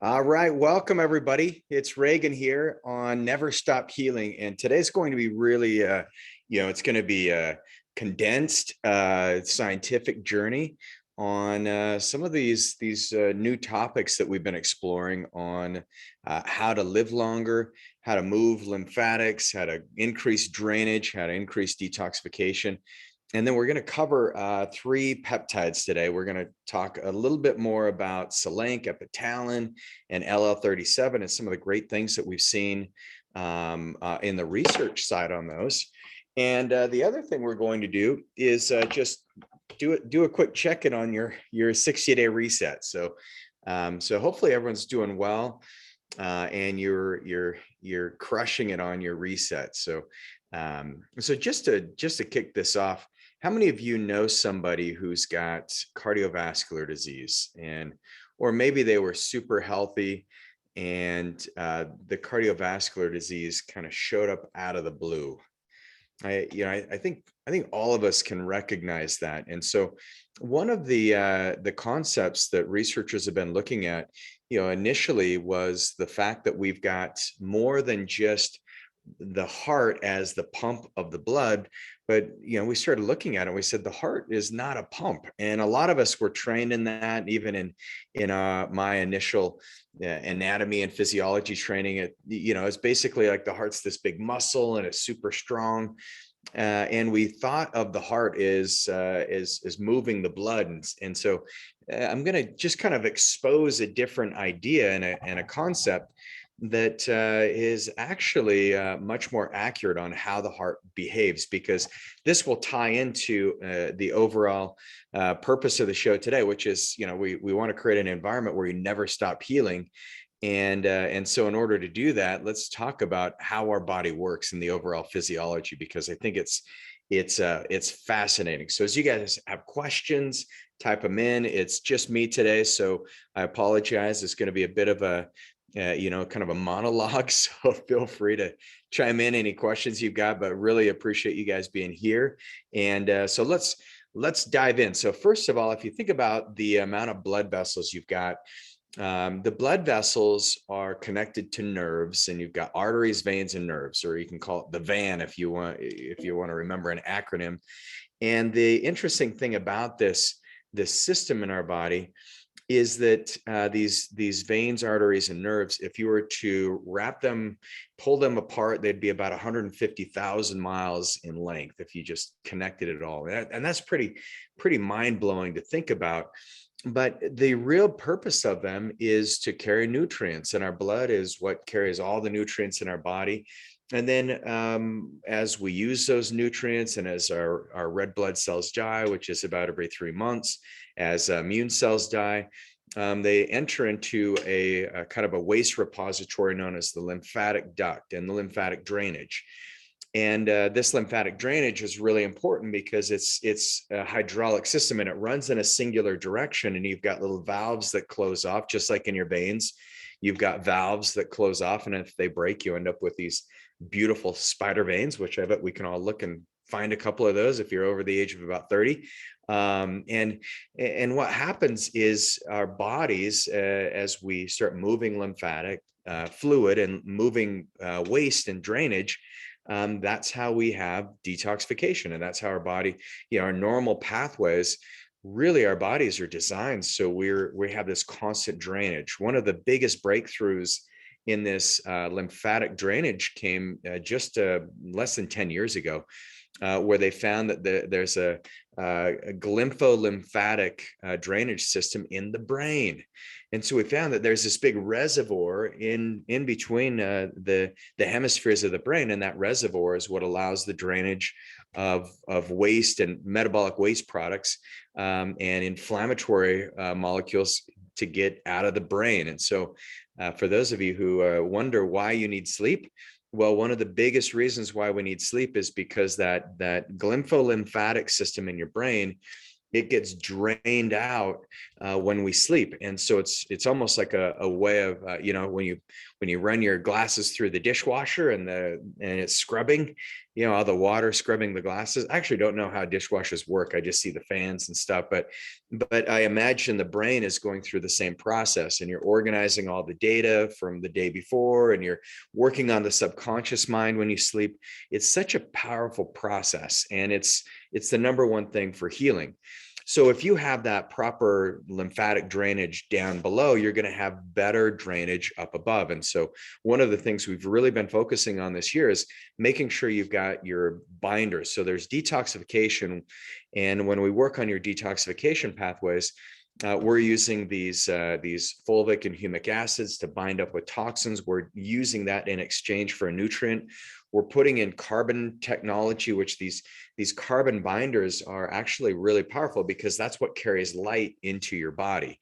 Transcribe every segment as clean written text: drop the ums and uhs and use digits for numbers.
All right, welcome everybody. It's Regan here on Never Stop Healing, and today's going to be really, it's going to be a condensed scientific journey on some of these new topics that we've been exploring on how to live longer, how to move lymphatics, how to increase drainage, how to increase detoxification. And then we're going to cover three peptides today. We're going to talk a little bit more about Selank, Epitalon, and LL37 and some of the great things that we've seen in the research side on those. And the other thing we're going to do is just do a quick check-in on your 60-day reset. So hopefully everyone's doing well and you're crushing it on your reset. So just to kick this off, how many of you know somebody who's got cardiovascular disease, or maybe they were super healthy and the cardiovascular disease kind of showed up out of the blue? I think all of us can recognize that. And so one of the concepts that researchers have been looking at, initially was the fact that we've got more than just the heart as the pump of the blood. But we started looking at it and we said the heart is not a pump, and a lot of us were trained in that. Even in my initial anatomy and physiology training, it's basically like the heart's this big muscle and it's super strong, and we thought of the heart as moving the blood. And so I'm going to just kind of expose a different idea and a concept that is actually much more accurate on how the heart behaves, because this will tie into the overall purpose of the show today, which is, we want to create an environment where you never stop healing. And so in order to do that, let's talk about how our body works in the overall physiology, because I think it's fascinating. So as you guys have questions, type them in. It's just me today, so I apologize. It's going to be a bit of a kind of a monologue. So feel free to chime in any questions you've got, but really appreciate you guys being here. And so let's dive in. So first of all, if you think about the amount of blood vessels you've got, the blood vessels are connected to nerves, and you've got arteries, veins, and nerves, or you can call it the VAN if you want to remember an acronym. And the interesting thing about this system in our body is that these veins, arteries, and nerves, if you were to pull them apart, they'd be about 150,000 miles in length if you just connected it all. And that's pretty mind-blowing to think about. But the real purpose of them is to carry nutrients, and our blood is what carries all the nutrients in our body. And then as we use those nutrients, and as our red blood cells die, which is about every 3 months, as immune cells die, they enter into a kind of a waste repository known as the lymphatic duct and the lymphatic drainage. And this lymphatic drainage is really important because it's a hydraulic system, and it runs in a singular direction. And you've got little valves that close off, just like in your veins. You've got valves that close off, and if they break, you end up with these beautiful spider veins, which I bet we can all look and find a couple of those if you're over the age of about 30. And what happens is our bodies, as we start moving lymphatic fluid and moving waste and drainage, that's how we have detoxification. And that's how our body, our normal pathways, really our bodies are designed so we have this constant drainage. One of the biggest breakthroughs in this lymphatic drainage came just less than 10 years ago, where they found that there's a glympholymphatic drainage system in the brain. And so we found that there's this big reservoir in between the hemispheres of the brain, and that reservoir is what allows the drainage of waste and metabolic waste products and inflammatory molecules to get out of the brain. And so for those of you who wonder why you need sleep, well, one of the biggest reasons why we need sleep is because that glympholymphatic system in your brain it gets drained out when we sleep. And so it's almost like a way of, you know, when you run your glasses through the dishwasher and it's scrubbing, you know, all the water scrubbing the glasses. I actually don't know how dishwashers work. I just see the fans and stuff, but I imagine the brain is going through the same process, and you're organizing all the data from the day before, and you're working on the subconscious mind when you sleep. It's such a powerful process, and it's the number one thing for healing. So if you have that proper lymphatic drainage down below, you're going to have better drainage up above. And so one of the things we've really been focusing on this year is making sure you've got your binders. So there's detoxification. And when we work on your detoxification pathways, we're using these fulvic and humic acids to bind up with toxins. We're using that in exchange for a nutrient. We're putting in carbon technology, which these carbon binders are actually really powerful because that's what carries light into your body.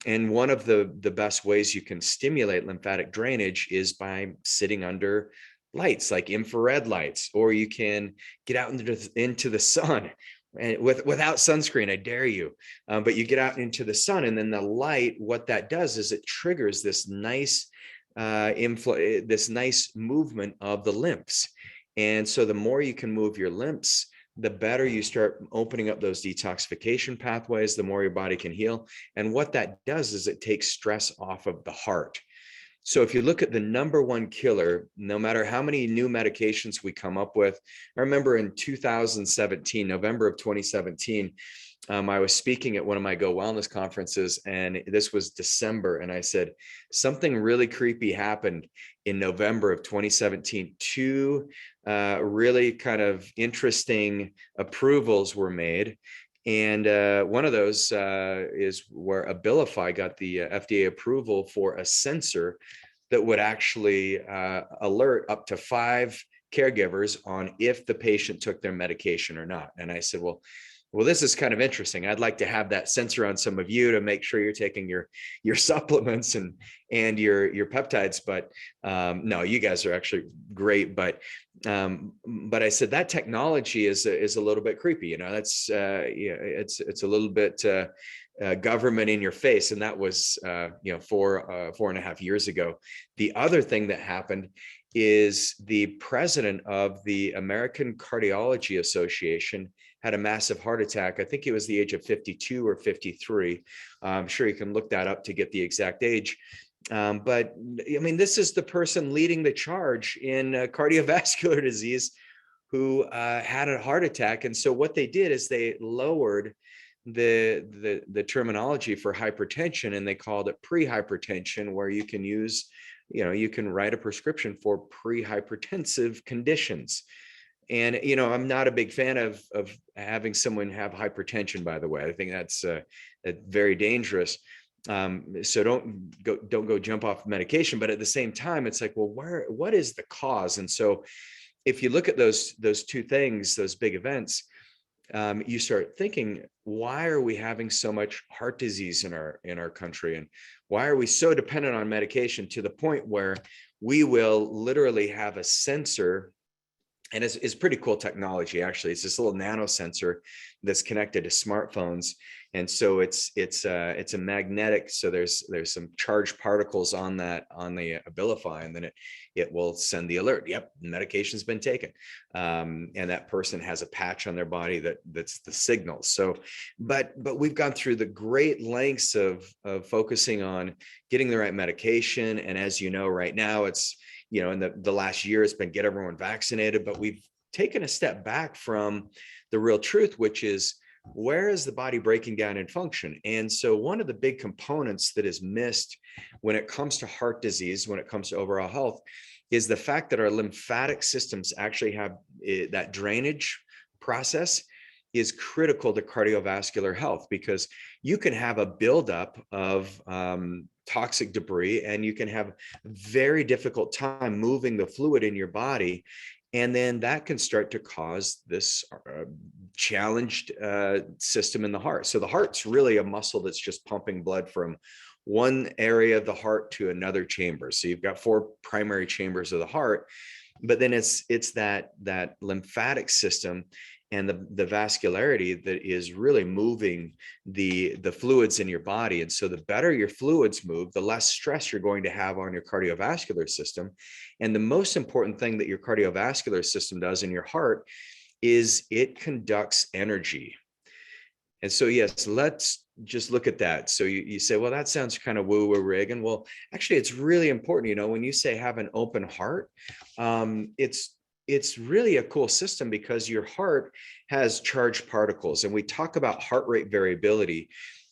And one of the best ways you can stimulate lymphatic drainage is by sitting under lights like infrared lights, or you can get out into the sun. And without sunscreen, I dare you. But you get out into the sun, and then the light, what that does is it triggers this nice movement of the lymphs. And so the more you can move your lymphs, the better you start opening up those detoxification pathways, the more your body can heal. And what that does is it takes stress off of the heart. So if you look at the number one killer, no matter how many new medications we come up with, I remember in 2017, November of 2017, I was speaking at one of my Go Wellness conferences, and this was December. And I said, something really creepy happened in November of 2017. Two really kind of interesting approvals were made. And one of those is where Abilify got the FDA approval for a sensor that would actually alert up to 5 caregivers on if the patient took their medication or not. And I said, well, this is kind of interesting. I'd like to have that sensor on some of you to make sure you're taking your supplements and your peptides. But no, you guys are actually great. But I said that technology is a little bit creepy. You know, that's it's a little bit government in your face, and that was 4.5 years ago. The other thing that happened is the president of the American Cardiology Association had a massive heart attack. I think it was the age of 52 or 53. I'm sure you can look that up to get the exact age. But I mean, this is the person leading the charge in cardiovascular disease who had a heart attack. And so what they did is they lowered the terminology for hypertension, and they called it pre-hypertension, where you can use, you can write a prescription for pre-hypertensive conditions. And, I'm not a big fan of having someone have hypertension, by the way. I think that's very dangerous. So don't go jump off medication. But at the same time, it's like, well, what is the cause? And so if you look at those two things, those big events, you start thinking, why are we having so much heart disease in our country? And why are we so dependent on medication to the point where we will literally have a sensor? And it's pretty cool technology, actually. It's this little nano sensor that's connected to smartphones. And so it's a magnetic. So there's some charged particles on the Abilify, and then it will send the alert. Yep, medication's been taken. And that person has a patch on their body that's the signal. So, but we've gone through the great lengths of focusing on getting the right medication. And as you know, right now it's, in the last year, it's been get everyone vaccinated, but we've taken a step back from the real truth, which is, where is the body breaking down in function? And so one of the big components that is missed when it comes to heart disease, when it comes to overall health, is the fact that our lymphatic systems actually have that drainage process is critical to cardiovascular health, because you can have a buildup of toxic debris, and you can have very difficult time moving the fluid in your body. And then that can start to cause this challenged system in the heart. So the heart's really a muscle that's just pumping blood from one area of the heart to another chamber. So you've got 4 primary chambers of the heart, but then it's that lymphatic system. and the vascularity that is really moving the fluids in your body. And so the better your fluids move, the less stress you're going to have on your cardiovascular system. And the most important thing that your cardiovascular system does in your heart is it conducts energy. And so, yes, let's just look at that. So you say, well, that sounds kind of woo-woo, Regan. Well, actually, it's really important. You know, when you say have an open heart, it's really a cool system because your heart has charged particles. And we talk about heart rate variability.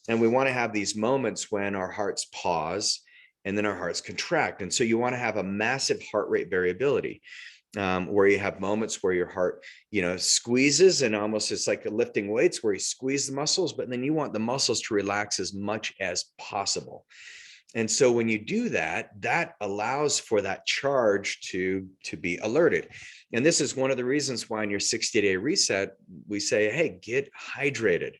And we want to have these moments when our hearts pause and then our hearts contract. And so you want to have a massive heart rate variability. Where you have moments where your heart, squeezes, and almost it's like lifting weights where you squeeze the muscles, but then you want the muscles to relax as much as possible. And so when you do that, that allows for that charge to be alerted. And this is one of the reasons why in your 60-day reset, we say, hey, get hydrated.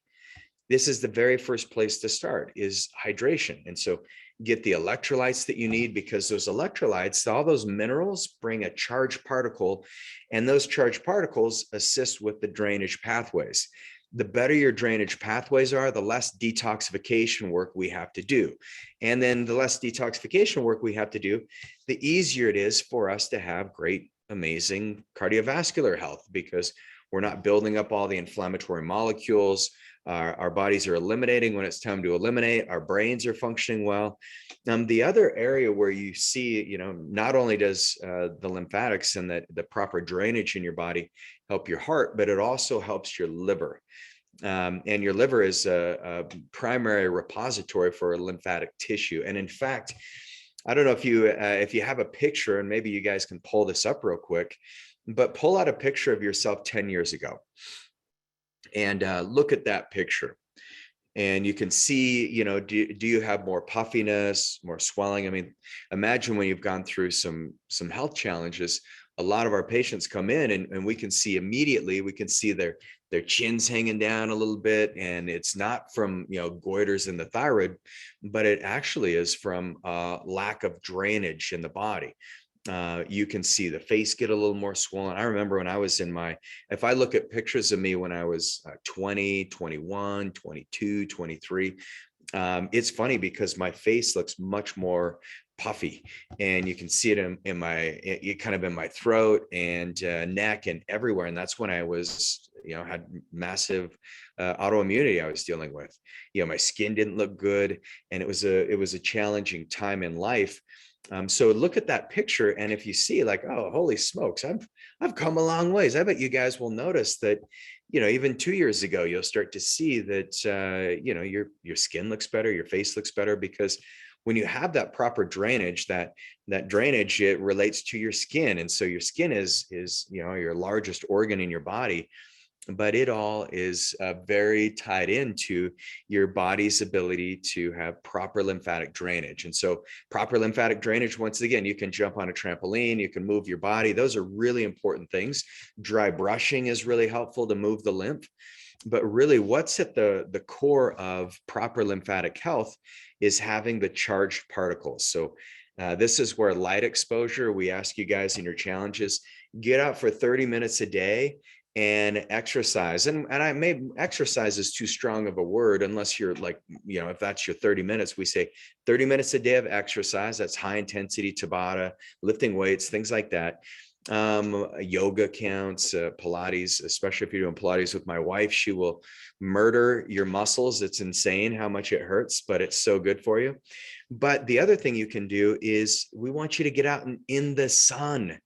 This is the very first place to start, is hydration. And so get the electrolytes that you need, because those electrolytes, all those minerals, bring a charged particle, and those charged particles assist with the drainage pathways. The better your drainage pathways are, the less detoxification work we have to do. And then the less detoxification work we have to do, the easier it is for us to have great, amazing cardiovascular health, because we're not building up all the inflammatory molecules. Our bodies are eliminating when it's time to eliminate. Our brains are functioning well. The other area where you see, not only does the lymphatics and the proper drainage in your body help your heart, but it also helps your liver. And your liver is a primary repository for lymphatic tissue. And in fact, I don't know if you have a picture, and maybe you guys can pull this up real quick, but pull out a picture of yourself 10 years ago. And look at that picture, and you can see, do you have more puffiness, more swelling? I mean, imagine when you've gone through some health challenges. A lot of our patients come in, and we can see immediately, we can see their chins hanging down a little bit, and it's not from goiters in the thyroid, but it actually is from lack of drainage in the body. You can see the face get a little more swollen. I remember when I was if I look at pictures of me when I was 20, 21, 22, 23, it's funny because my face looks much more puffy, and you can see it in my throat and neck and everywhere. And that's when I was, had massive autoimmunity I was dealing with. My skin didn't look good, and it was a challenging time in life. So look at that picture, and if you see like, oh, holy smokes, I've come a long ways. I bet you guys will notice that, even 2 years ago, you'll start to see that, your skin looks better, your face looks better, because when you have that proper drainage, that drainage, it relates to your skin. And so your skin is, your largest organ in your body, but it all is very tied into your body's ability to have proper lymphatic drainage. And so proper lymphatic drainage, once again, you can jump on a trampoline, you can move your body. Those are really important things. Dry brushing is really helpful to move the lymph. But really, what's at the core of proper lymphatic health is having the charged particles. So this is where light exposure, we ask you guys in your challenges, get out for 30 minutes a day and exercise. And exercise is too strong of a word, unless you're like, if that's your 30 minutes, we say 30 minutes a day of exercise. That's high intensity Tabata, lifting weights, things like that. Yoga counts, Pilates, especially if you're doing Pilates with my wife, she will murder your muscles. It's insane how much it hurts, but it's so good for you. But the other thing you can do is we want you to get out in the sun.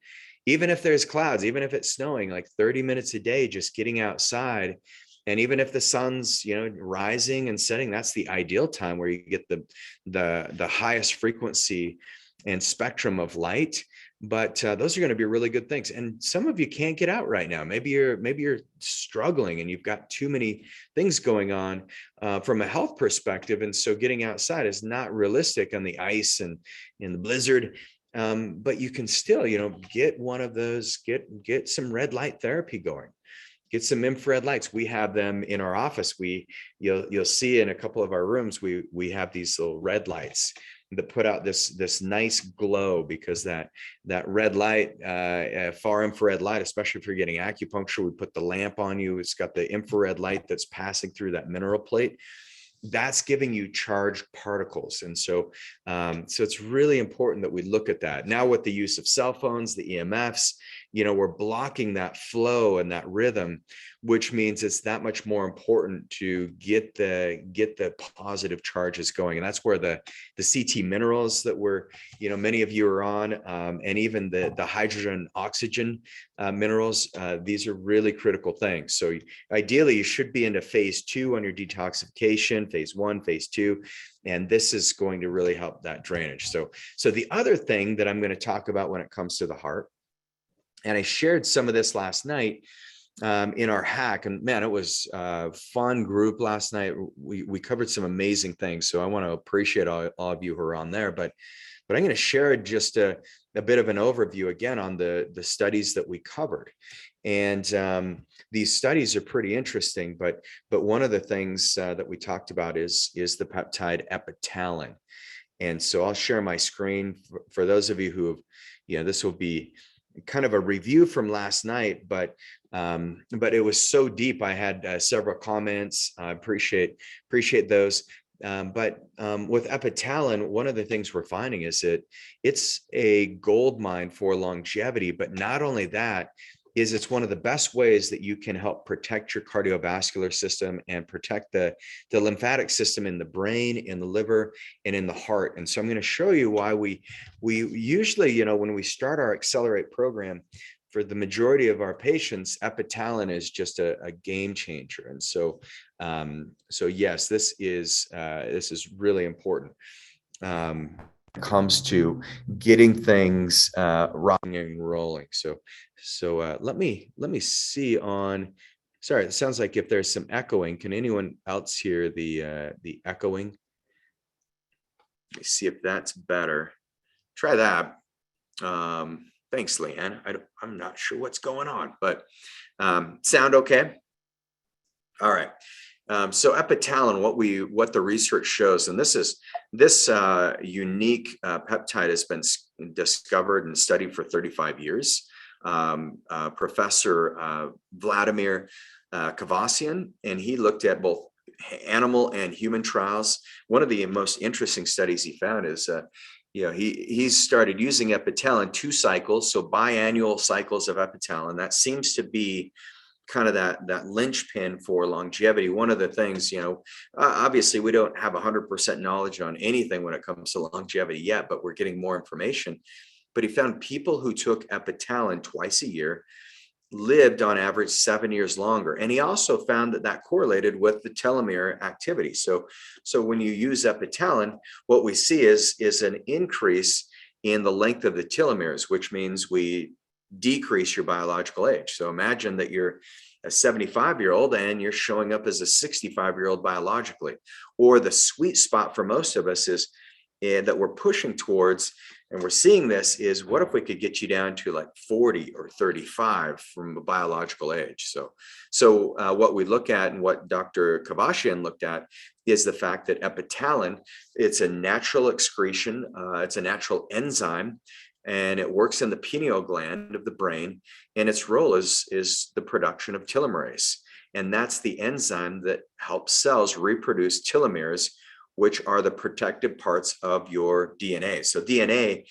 Even if there's clouds, even if it's snowing, like 30 minutes a day, just getting outside. And even if the sun's, rising and setting, that's the ideal time where you get the highest frequency and spectrum of light. But those are going to be really good things. And some of you can't get out right now. Maybe you're struggling and you've got too many things going on from a health perspective. And so getting outside is not realistic on the ice and in the blizzard. But you can still, get one of those, get some red light therapy going, get some infrared lights. We have them in our office. You'll see in a couple of our rooms, we have these little red lights. that put out this nice glow, because that red light, far infrared light, especially if you're getting acupuncture, we put the lamp on you. It's got the infrared light that's passing through that mineral plate. That's giving you charged particles. And so it's really important that we look at that. Now with the use of cell phones, the EMFs, we're blocking that flow and that rhythm, which means it's that much more important to get the positive charges going. And that's where the CT minerals that many of you are on, and even the hydrogen oxygen minerals, these are really critical things. So ideally you should be into phase 2 on your detoxification, phase 1, phase 2, and this is going to really help that drainage. So the other thing that I'm going to talk about when it comes to the heart, and I shared some of this last night in our hack, and man, it was a fun group last night. We covered some amazing things. So I want to appreciate all of you who are on there, but I'm going to share just a bit of an overview again on the studies that we covered. And these studies are pretty interesting, but one of the things that we talked about is the peptide Epitalon. And so I'll share my screen for those of you who have, this will be kind of a review from last night, but it was so deep. I had several comments. I appreciate those. But with Epitalon, one of the things we're finding is that it's a gold mine for longevity. But not only that, it's one of the best ways that you can help protect your cardiovascular system and protect the lymphatic system in the brain, in the liver, and in the heart. And so I'm going to show you why we usually, when we start our Accelerate program, for the majority of our patients, Epitalon is just a game changer. And so yes, this is really important. Comes to getting things rocking and rolling. So let me see on. Sorry, it sounds like if there's some echoing. Can anyone else hear the echoing? Let me see if that's better. Try that. Thanks, Leanne. I'm not sure what's going on, but sound okay? All right. So Epitalon, what the research shows, and this unique peptide has been discovered and studied for 35 years. Professor Vladimir Kavassian, and he looked at both animal and human trials. One of the most interesting studies he found is he's started using Epitalon 2 cycles, so biannual cycles of Epitalon. That seems to be kind of that linchpin for longevity. One of the things, obviously we don't have 100% knowledge on anything when it comes to longevity yet, but we're getting more information. But he found people who took Epitalon twice a year lived on average 7 years longer. And he also found that correlated with the telomere activity. So when you use Epitalon, what we see is an increase in the length of the telomeres, which means we decrease your biological age. So imagine that you're a 75-year-old and you're showing up as a 65-year-old biologically. Or the sweet spot for most of us is that we're pushing towards, and we're seeing this, is what if we could get you down to like 40 or 35 from a biological age? So what we look at, and what Dr. Kavassian looked at, is the fact that Epitalon, it's a natural excretion, it's a natural enzyme, and it works in the pineal gland of the brain, and its role is the production of telomerase. And that's the enzyme that helps cells reproduce telomeres, which are the protective parts of your DNA. So DNA,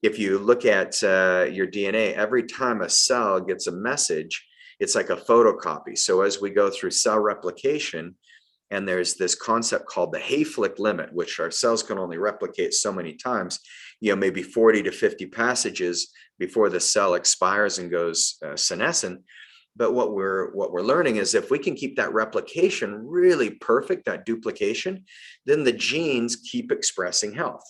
if you look at your DNA, every time a cell gets a message, it's like a photocopy. So as we go through cell replication, and there's this concept called the Hayflick limit, which our cells can only replicate so many times, maybe 40 to 50 passages before the cell expires and goes senescent. But what we're learning is if we can keep that replication really perfect, that duplication, then the genes keep expressing health.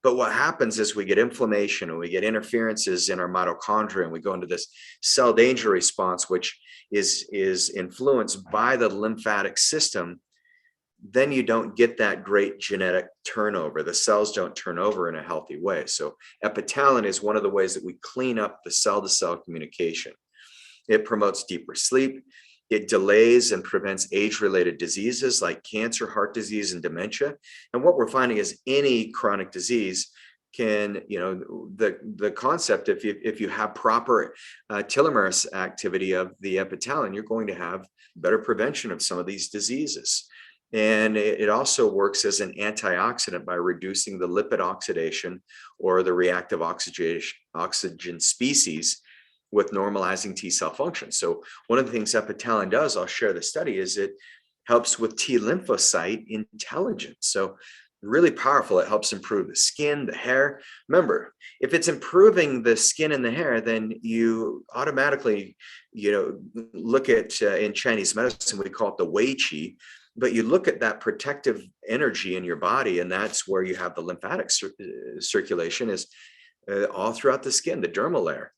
But what happens is we get inflammation and we get interferences in our mitochondria, and we go into this cell danger response, which is influenced by the lymphatic system. Then you don't get that great genetic turnover. The cells don't turn over in a healthy way. So Epitalon is one of the ways that we clean up the cell-to-cell communication. It promotes deeper sleep. It delays and prevents age-related diseases like cancer, heart disease, and dementia. And what we're finding is any chronic disease can, the concept, if you have proper telomerase activity of the Epitalon, you're going to have better prevention of some of these diseases. And it also works as an antioxidant by reducing the lipid oxidation or the reactive oxygen species with normalizing T cell function. So one of the things Epitalon does, I'll share the study, is it helps with T lymphocyte intelligence. So really powerful. It helps improve the skin, the hair. Remember, if it's improving the skin and the hair, then you automatically, look at in Chinese medicine, we call it the Wei Qi, but you look at that protective energy in your body, and that's where you have the lymphatic circulation is all throughout the skin, the dermal layer.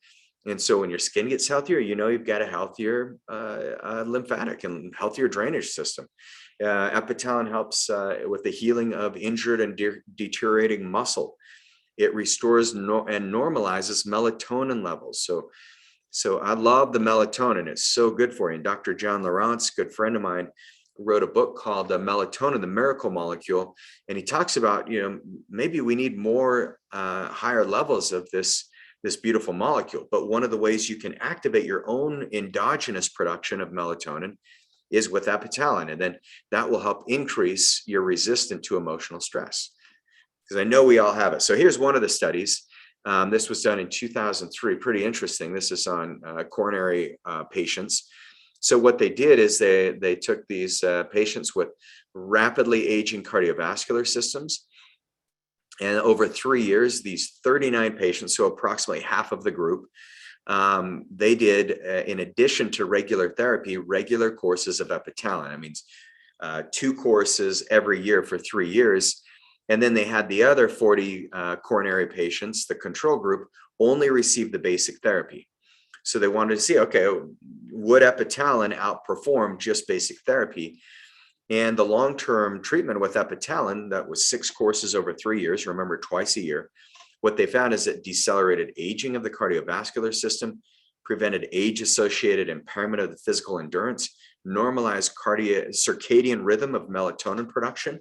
And so when your skin gets healthier, you've got a healthier lymphatic and healthier drainage system. Epitalon helps with the healing of injured and deteriorating muscle. It restores and normalizes melatonin levels. So I love the melatonin. It's so good for you. And Dr. John Laurence, good friend of mine, wrote a book called Melatonin, the Miracle Molecule. And he talks about, maybe we need more higher levels of this beautiful molecule. But one of the ways you can activate your own endogenous production of melatonin is with Epitalon. And then that will help increase your resistance to emotional stress. Because I know we all have it. So here's one of the studies. This was done in 2003. Pretty interesting. This is on coronary patients. So what they did is they took these patients with rapidly aging cardiovascular systems. And over 3 years, these 39 patients, so approximately half of the group, they did, in addition to regular therapy, regular courses of Epitalon. That means 2 courses every year for 3 years. And then they had the other 40 coronary patients, the control group, only received the basic therapy. So they wanted to see, okay, would Epitalon outperform just basic therapy? And the long-term treatment with Epitalon, that was 6 courses over 3 years, remember, twice a year. What they found is it decelerated aging of the cardiovascular system, prevented age-associated impairment of the physical endurance, normalized circadian rhythm of melatonin production,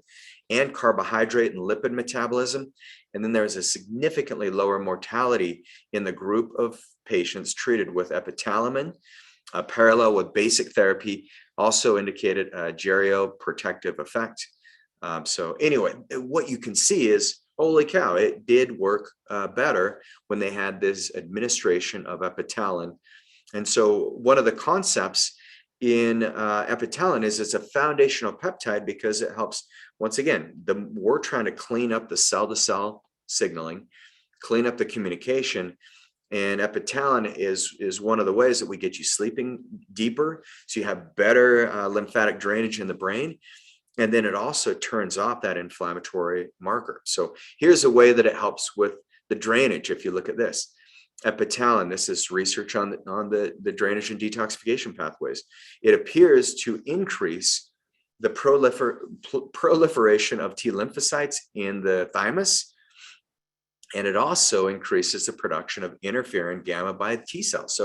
and carbohydrate and lipid metabolism. And then there was a significantly lower mortality in the group of patients treated with Epitalon, parallel with basic therapy, also indicated a gerioprotective effect. So anyway, what you can see is, holy cow, it did work better when they had this administration of Epitalon. And so one of the concepts in Epitalon is it's a foundational peptide because it helps, once again, we're trying to clean up the cell-to-cell signaling, clean up the communication. And Epitalon is one of the ways that we get you sleeping deeper, so you have better lymphatic drainage in the brain. And then it also turns off that inflammatory marker. So here's a way that it helps with the drainage. If you look at this, Epitalon, this is research on the drainage and detoxification pathways. It appears to increase the proliferation of T lymphocytes in the thymus. And it also increases the production of interferon gamma by T cells.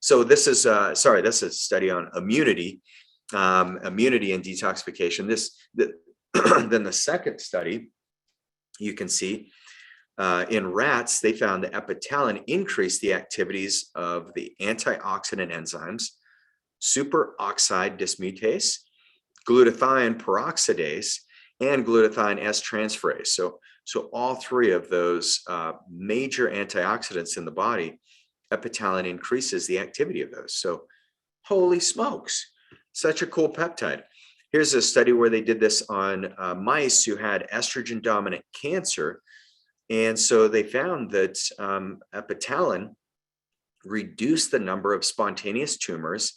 So this is this is a study on immunity and detoxification. Then the second study, you can see in rats, they found that Epitalon increased the activities of the antioxidant enzymes, superoxide dismutase, glutathione peroxidase, and glutathione S-transferase. So all 3 of those major antioxidants in the body, Epitalon increases the activity of those. So holy smokes, such a cool peptide. Here's a study where they did this on mice who had estrogen dominant cancer. And so they found that Epitalon reduced the number of spontaneous tumors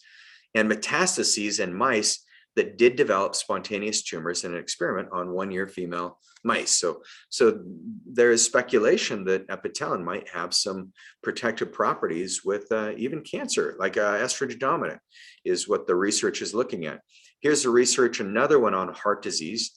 and metastases in mice that did develop spontaneous tumors in an experiment on 1-year female mice. So there is speculation that Epitalon might have some protective properties with even cancer, like estrogen dominant is what the research is looking at. Here's the research, another one on heart disease.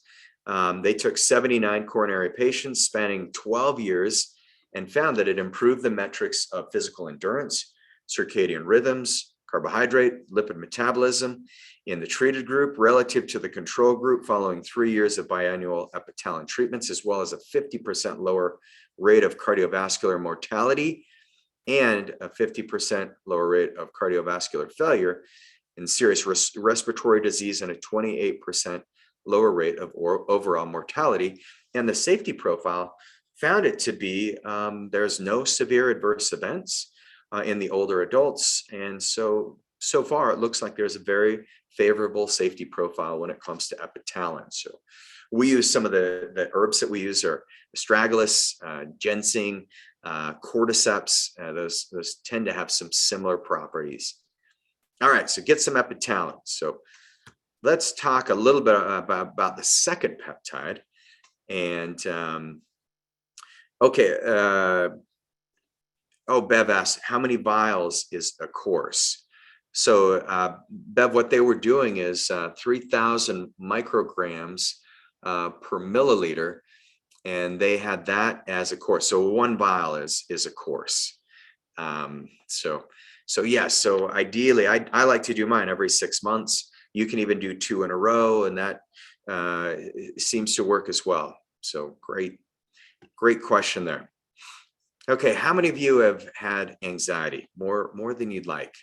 They took 79 coronary patients spanning 12 years and found that it improved the metrics of physical endurance, circadian rhythms, carbohydrate, lipid metabolism in the treated group relative to the control group following 3 years of biannual Epitalon treatments, as well as a 50% lower rate of cardiovascular mortality and a 50% lower rate of cardiovascular failure in serious respiratory disease and a 28% lower rate of overall mortality. And the safety profile found it to be there's no severe adverse events in the older adults. And so far, it looks like there's a very favorable safety profile when it comes to Epitalon. So we use some of the herbs that we use are astragalus, ginseng, cordyceps. Those tend to have some similar properties. All right, so get some Epitalon. So let's talk a little bit about the second peptide. And Bev asked, how many vials is a course? So Bev, what they were doing is 3,000 micrograms per milliliter, and they had that as a course. So one vial is a course. So ideally, I like to do mine every 6 months. You can even do 2 in a row, and that seems to work as well. So great question there. Okay, how many of you have had anxiety? More than you'd like.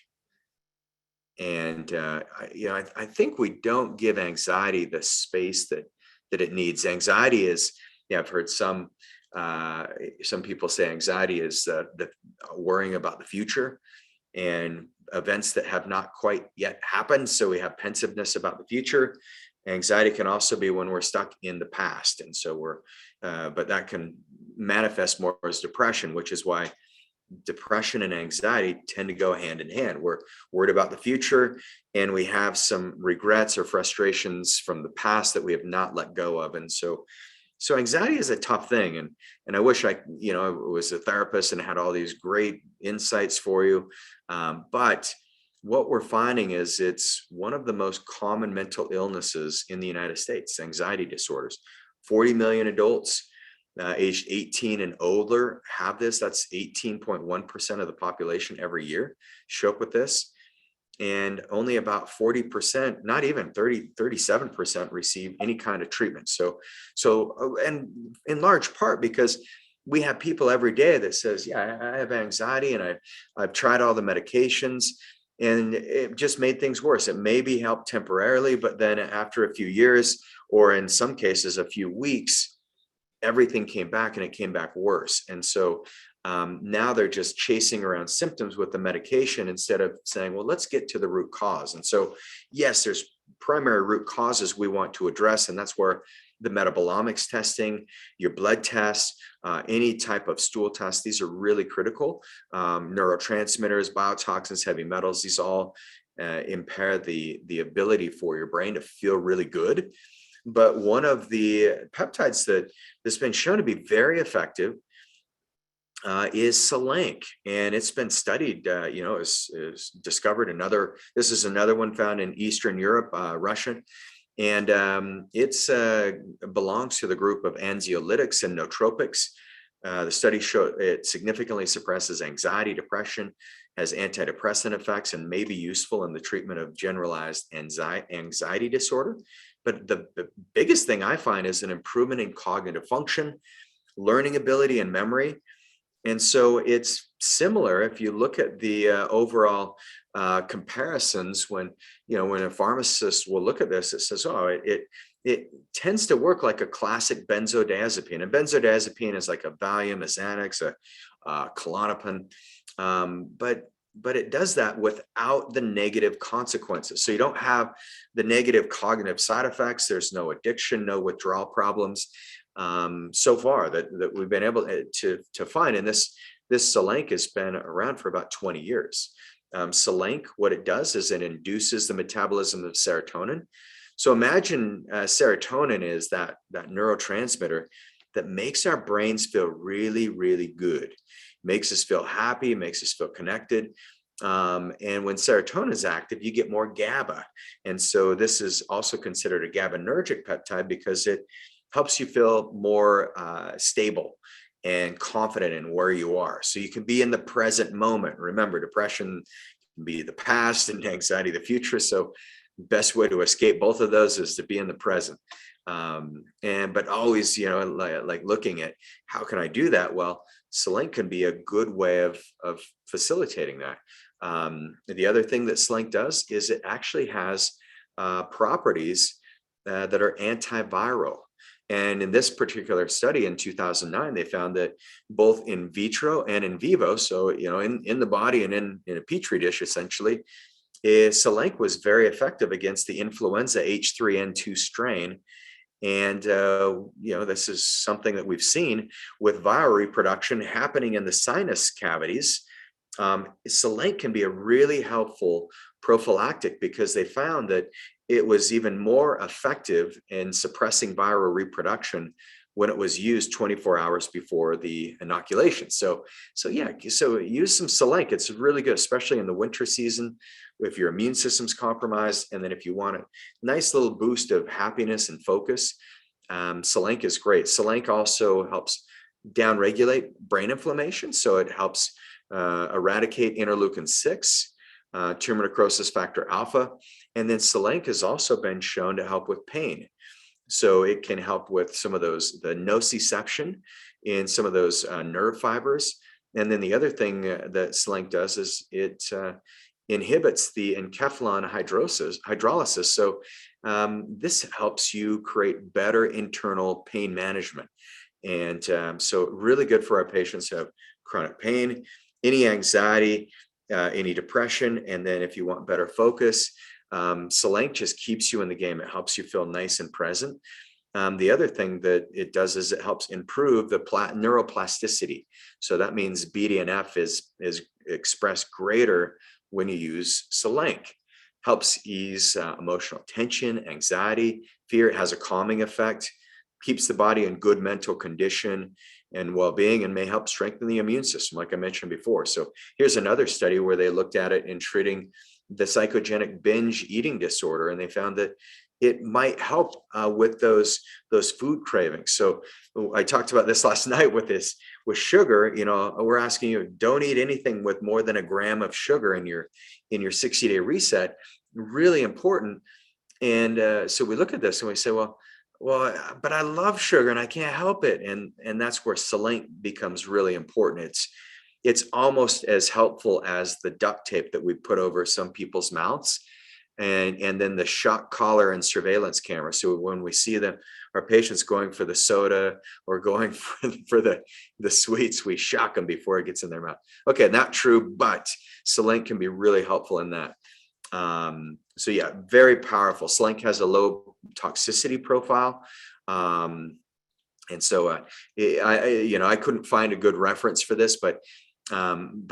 And I think we don't give anxiety the space that it needs. Anxiety is, I've heard some people say anxiety is the worrying about the future and events that have not quite yet happened. So we have pensiveness about the future. Anxiety can also be when we're stuck in the past. And so but that can manifest more as depression, which is why depression and anxiety tend to go hand in hand. We're worried about the future and we have some regrets or frustrations from the past that we have not let go of. And so anxiety is a tough thing. And I wish I was a therapist and had all these great insights for you. But what we're finding is it's one of the most common mental illnesses in the United States, anxiety disorders. 40 million adults aged 18 and older have this. That's 18.1% of the population every year show up with this. And only about 40%, not even 37% receive any kind of treatment. So, and in large part because we have people every day that says, yeah, I have anxiety and I've tried all the medications and it just made things worse. It maybe helped temporarily, but then after a few years, or in some cases, a few weeks, everything came back and it came back worse. And so now they're just chasing around symptoms with the medication instead of saying, well, let's get to the root cause. And so, yes, there's primary root causes we want to address. And that's where the metabolomics testing, your blood tests, any type of stool test, these are really critical. Neurotransmitters, biotoxins, heavy metals, these all impair the ability for your brain to feel really good. But one of the peptides that's been shown to be very effective is Selank, and it's been studied. Is discovered this is another one found in Eastern Europe, Russia, and it's belongs to the group of anxiolytics and nootropics. The study showed it significantly suppresses anxiety, depression, has antidepressant effects, and may be useful in the treatment of generalized anxiety disorder. But the biggest thing I find is an improvement in cognitive function, learning ability, and memory. And so it's similar if you look at the overall comparisons when a pharmacist will look at this, it says, it tends to work like a classic benzodiazepine. And benzodiazepine is like a Valium, a Xanax, a Klonopin. But it does that without the negative consequences. So you don't have the negative cognitive side effects. There's no addiction, no withdrawal problems. So far that we've been able to find. And this Selank has been around for about 20 years. Selank, what it does is it induces the metabolism of serotonin. So imagine serotonin is that neurotransmitter that makes our brains feel really, really good, makes us feel happy, makes us feel connected. And when serotonin is active, you get more GABA. And so this is also considered a GABAergic peptide because it helps you feel more stable and confident in where you are. So you can be in the present moment. Remember, depression be the past, and anxiety the future. So best way to escape both of those is to be in the present. But always, like looking at how can I do that? Well, Selank can be a good way of facilitating that. The other thing that Selank does is it actually has properties that are antiviral. And in this particular study in 2009, they found that both in vitro and in vivo, so in the body and in a petri dish, essentially, Selank was very effective against the influenza H3N2 strain. And this is something that we've seen with viral reproduction happening in the sinus cavities. Selank can be a really helpful prophylactic because they found that it was even more effective in suppressing viral reproduction when it was used 24 hours before the inoculation. So use some Selank. It's really good, especially in the winter season if your immune system's compromised. And then if you want a nice little boost of happiness and focus, Selank is great. Selank also helps downregulate brain inflammation. So it helps eradicate interleukin-6, tumor necrosis factor alpha. And then Selank has also been shown to help with pain. So it can help with some of those, the nociception in some of those nerve fibers. And then the other thing that Selank does is it inhibits the Epitalon hydrolysis. So this helps you create better internal pain management. And so really good for our patients who have chronic pain, any anxiety, any depression. And then if you want better focus, Selank just keeps you in the game. It helps you feel nice and present. The other thing that it does is it helps improve the neuroplasticity. So that means BDNF is expressed greater when you use Selank. Helps ease emotional tension, anxiety, fear. It has a calming effect, keeps the body in good mental condition and well-being, and may help strengthen the immune system, like I mentioned before. So here's another study where they looked at it in treating the psychogenic binge eating disorder, and they found that it might help with those food cravings. So I talked about this last night with sugar. We're asking you, don't eat anything with more than a gram of sugar in your 60-day reset. Really important. And so we look at this and we say, well, but I love sugar and I can't help it. And that's where Selank becomes really important. It's almost as helpful as the duct tape that we put over some people's mouths, and then the shock collar and surveillance camera. So when we see our patients going for the soda or going for the sweets, we shock them before it gets in their mouth. Okay, not true, but Selank can be really helpful in that. So yeah, very powerful. Selank has a low toxicity profile. And so I couldn't find a good reference for this, but one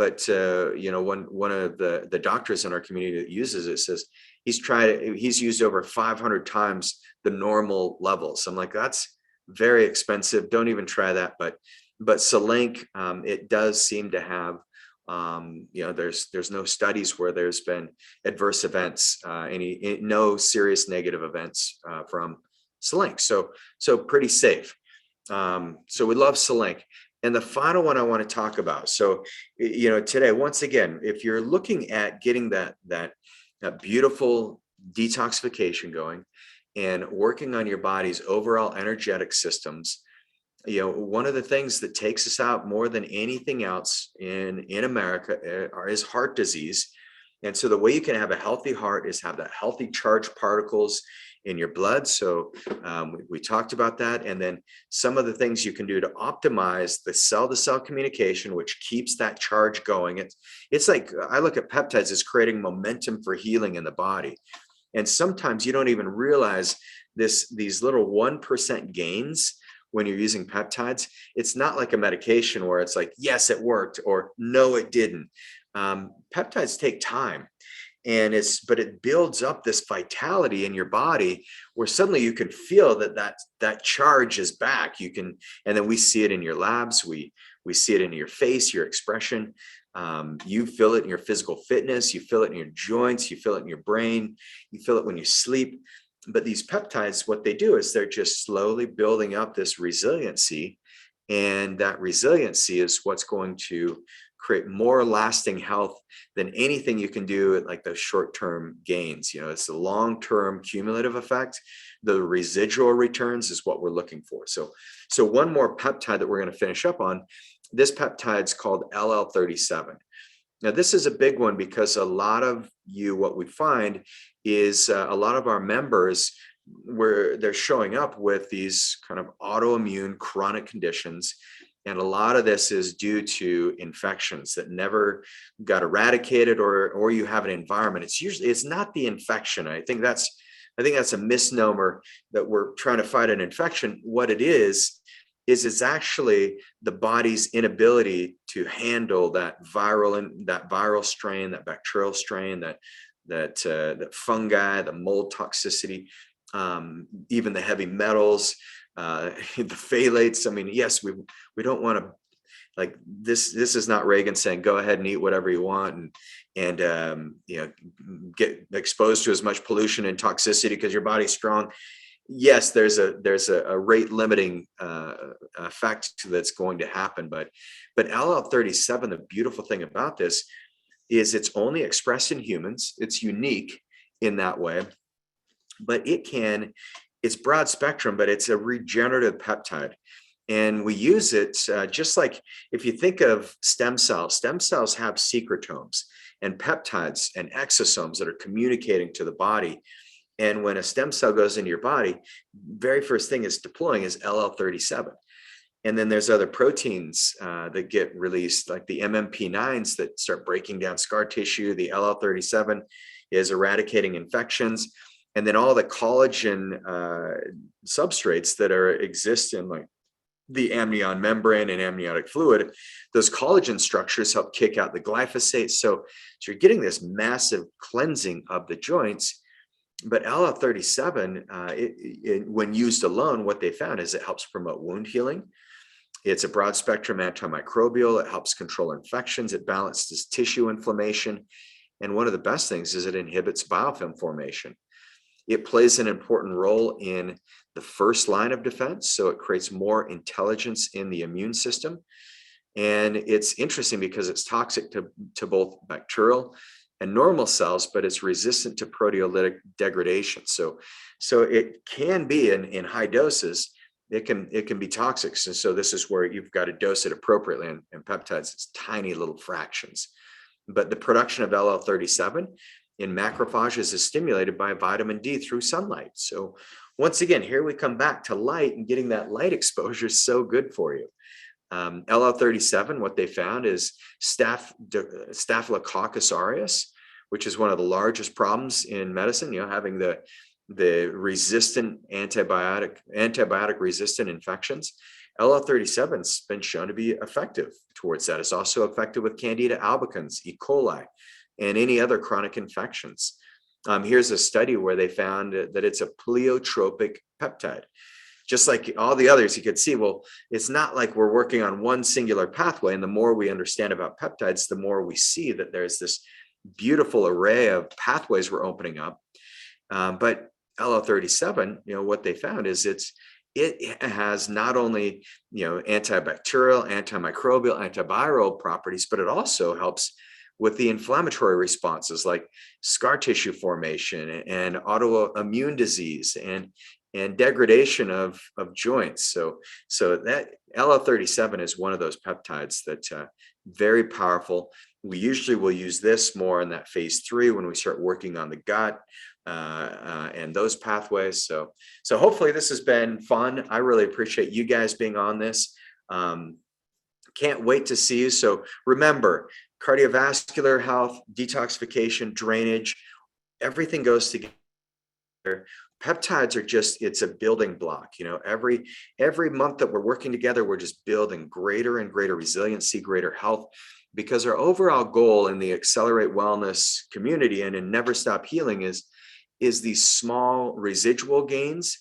of the doctors in our community that uses it says he's used over 500 times the normal levels. I'm like, that's very expensive. Don't even try that. But Selank, it does seem to have, there's no studies where there's been adverse events, no serious negative events from Selank. So pretty safe. So we love Selank. And the final one I want to talk about. So, today, once again, if you're looking at getting that beautiful detoxification going and working on your body's overall energetic systems, one of the things that takes us out more than anything else in America is heart disease. And so the way you can have a healthy heart is have that healthy charged particles in your blood. So we talked about that. And then some of the things you can do to optimize the cell-to-cell communication, which keeps that charge going. It's like, I look at peptides as creating momentum for healing in the body. And sometimes you don't even realize these little 1% gains when you're using peptides. It's not like a medication where it's like, yes, it worked, or no, it didn't. Peptides take time. But it builds up this vitality in your body where suddenly you can feel that charge is back. And then we see it in your labs. We see it in your face, your expression. You feel it in your physical fitness. You feel it in your joints. You feel it in your brain. You feel it when you sleep. But these peptides, what they do is they're just slowly building up this resiliency. And that resiliency is what's going to create more lasting health than anything you can do at like those short-term gains. It's the long-term cumulative effect. The residual returns is what we're looking for. So one more peptide that we're going to finish up on. This peptide is called LL37. Now, this is a big one because what we find is a lot of our members, where they're showing up with these kind of autoimmune chronic conditions. And a lot of this is due to infections that never got eradicated, or you have an environment. It's not the infection. I think that's a misnomer that we're trying to fight an infection. What it is it's actually the body's inability to handle that viral strain, that bacterial strain, that fungi, the mold toxicity, even the heavy metals, the phthalates. I mean, yes, we don't want to, like, this is not Regan saying go ahead and eat whatever you want and get exposed to as much pollution and toxicity because your body's strong. Yes, there's a rate limiting effect that's going to happen, but LL37, the beautiful thing about this is it's only expressed in humans. It's unique in that way, but it's broad spectrum, but it's a regenerative peptide. And we use it just like if you think of stem cells have secretomes and peptides and exosomes that are communicating to the body. And when a stem cell goes into your body, very first thing it's deploying is LL37. And then there's other proteins that get released, like the MMP9s that start breaking down scar tissue. The LL37 is eradicating infections. And then all the collagen substrates that exist in like the amnion membrane and amniotic fluid, those collagen structures help kick out the glyphosate. So you're getting this massive cleansing of the joints. But LL37, when used alone, what they found is it helps promote wound healing. It's a broad spectrum antimicrobial. It helps control infections. It balances tissue inflammation. And one of the best things is it inhibits biofilm formation. It plays an important role in the first line of defense. So it creates more intelligence in the immune system. And it's interesting because it's toxic to both bacterial and normal cells, but it's resistant to proteolytic degradation. So it can be in high doses, it can be toxic. So this is where you've got to dose it appropriately. And peptides, it's tiny little fractions. But the production of LL37 in macrophages is stimulated by vitamin D through sunlight. So once again, here we come back to light, and getting that light exposure is so good for you. LL37, what they found is Staphylococcus aureus, which is one of the largest problems in medicine, having the resistant antibiotic resistant infections. LL37's been shown to be effective towards that. It's also effective with Candida albicans, E. coli, and any other chronic infections. Here's a study where they found that it's a pleiotropic peptide. Just like all the others, you could see, well, it's not like we're working on one singular pathway. And the more we understand about peptides, the more we see that there's this beautiful array of pathways we're opening up. But LL37, what they found is it has not only, antibacterial, antimicrobial, antiviral properties, but it also helps with the inflammatory responses like scar tissue formation and autoimmune disease and degradation of joints. So that LL37 is one of those peptides that's very powerful. We usually will use this more in that phase 3 when we start working on the gut and those pathways. So hopefully this has been fun. I really appreciate you guys being on this. Can't wait to see you. So remember, cardiovascular health, detoxification, drainage, everything goes together. Peptides are it's a building block. Every month that we're working together, we're just building greater and greater resiliency, greater health, because our overall goal in the Accelerate Wellness community and in Never Stop Healing is these small residual gains.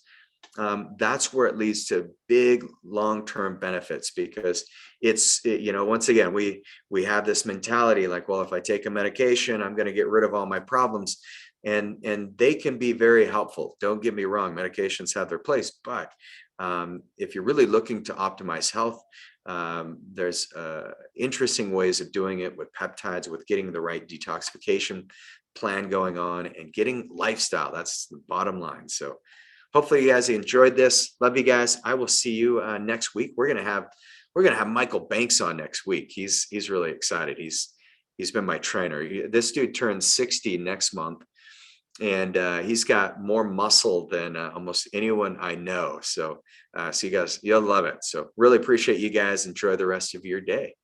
That's where it leads to big long-term benefits, because once again, we have this mentality like, well, if I take a medication, I'm going to get rid of all my problems. and they can be very helpful. Don't get me wrong, medications have their place, but if you're really looking to optimize health, there's interesting ways of doing it with peptides, with getting the right detoxification plan going on and getting lifestyle. That's the bottom line. So hopefully you guys enjoyed this. Love you guys. I will see you next week. We're gonna have Michael Banks on next week. He's really excited. He's been my trainer. This dude turns 60 next month, and he's got more muscle than almost anyone I know. So you guys, you'll love it. So really appreciate you guys. Enjoy the rest of your day.